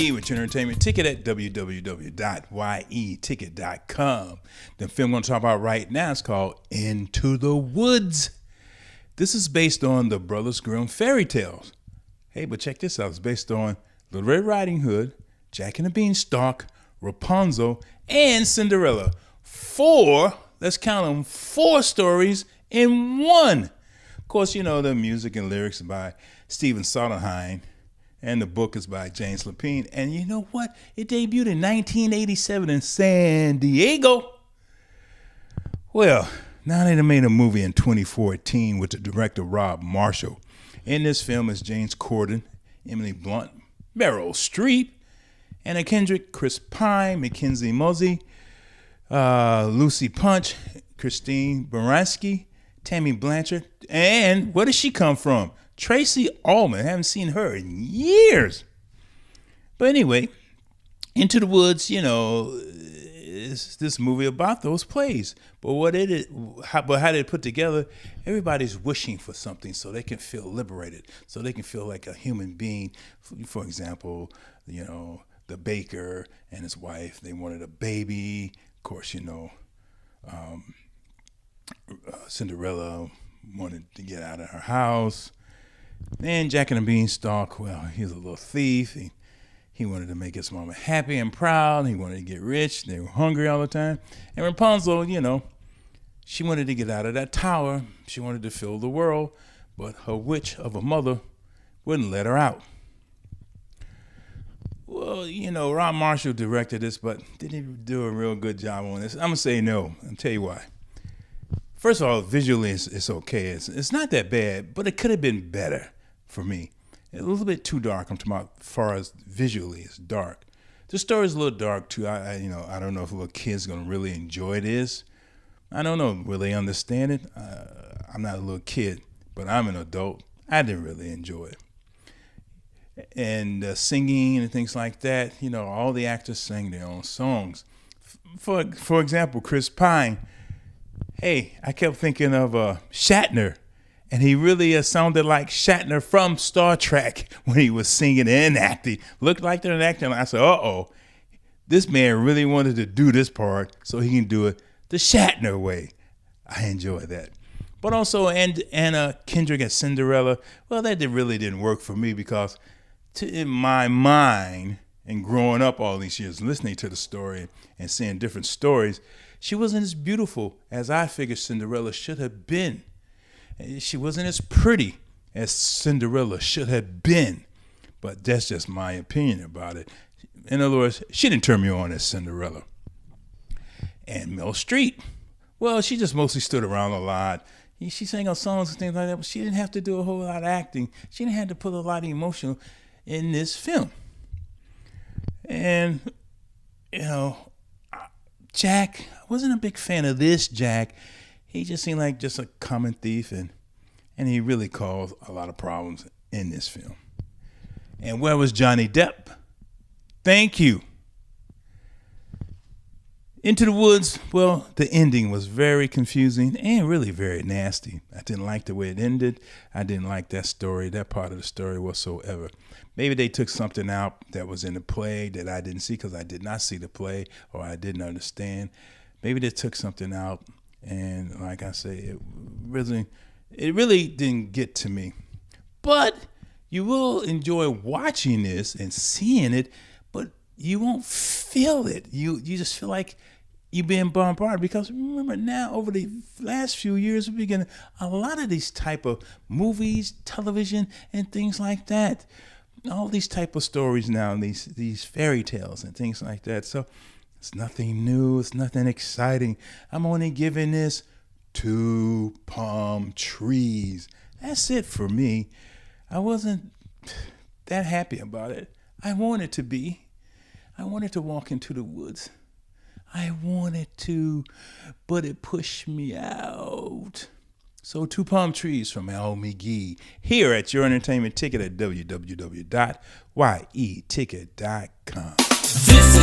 me with your entertainment ticket at www.yeticket.com. The film I'm going to talk about right now is called Into the Woods. This is based on the Brothers Grimm fairy tales. Hey, but check this out. It's based on Little Red Riding Hood, Jack and the Beanstalk, Rapunzel, and Cinderella. Let's count them, 4 stories in one. Of course, you know, the music and lyrics by Stephen Sondheim, and the book is by James Lapine. And you know what? It debuted in 1987 in San Diego. Well, now they made a movie in 2014 with the director Rob Marshall. In this film is James Corden, Emily Blunt, Meryl Streep, Anna Kendrick, Chris Pine, Mackenzie, Mauzy, Lucy Punch, Christine Baranski, Tammy Blanchard, and where does she come from? Tracy Ullman. Haven't seen her in years. But anyway, Into the Woods, you know, is this movie about those plays. But how they put together, everybody's wishing for something so they can feel liberated, so they can feel like a human being. For example, you know, the baker and his wife, they wanted a baby. Of course, you know, Cinderella wanted to get out of her house. And Jack and the Beanstalk, well, he was a little thief. He wanted to make his mama happy and proud. He wanted to get rich. They were hungry all the time. And Rapunzel, you know, she wanted to get out of that tower. She wanted to fill the world. But her witch of a mother wouldn't let her out. Well, you know, Rob Marshall directed this, but did he do a real good job on this? I'm going to say no. I'll tell you why. First of all, visually, it's okay. It's not that bad, but it could have been better for me. A little bit too dark. I'm talking about as far as visually, it's dark. The story's a little dark, too. I don't know if little kids are going to really enjoy this. I don't know. Will they understand it? I'm not a little kid, but I'm an adult. I didn't really enjoy it. And singing and things like that, you know, all the actors sang their own songs. For example, Chris Pine. Hey, I kept thinking of Shatner, and he really sounded like Shatner from Star Trek when he was singing and acting. Looked like they're acting. I said, uh-oh, this man really wanted to do this part so he can do it the Shatner way. I enjoy that. But also, Anna Kendrick as Cinderella, well, that really didn't work for me because in my mind, and growing up all these years, listening to the story and seeing different stories, she wasn't as beautiful as I figured Cinderella should have been. She wasn't as pretty as Cinderella should have been. But that's just my opinion about it. In other words, she didn't turn me on as Cinderella. And Meryl Streep, well, she just mostly stood around a lot. She sang her songs and things like that, but she didn't have to do a whole lot of acting. She didn't have to put a lot of emotion in this film. And, you know, Jack, I wasn't a big fan of this Jack. He just seemed like just a common thief, and he really caused a lot of problems in this film. And where was Johnny Depp? Thank you. Into the Woods, well, the ending was very confusing and really very nasty. I didn't like the way it ended. I didn't like that story, that part of the story whatsoever. Maybe they took something out that was in the play that I didn't see because I did not see the play or I didn't understand. Maybe they took something out, and like I say, it really didn't get to me. But you will enjoy watching this and seeing it, but you won't feel it. You just feel like you're being bombarded because remember now over the last few years we've been getting a lot of these type of movies, television, and things like that. All these type of stories now, these fairy tales and things like that. So it's nothing new. It's nothing exciting. I'm only giving this 2 palm trees. That's it for me. I wasn't that happy about it. I wanted to be. I wanted to walk into the woods. I wanted to, but it pushed me out. So 2 palm trees from Al McGee here at your entertainment ticket at www.yeticket.com. This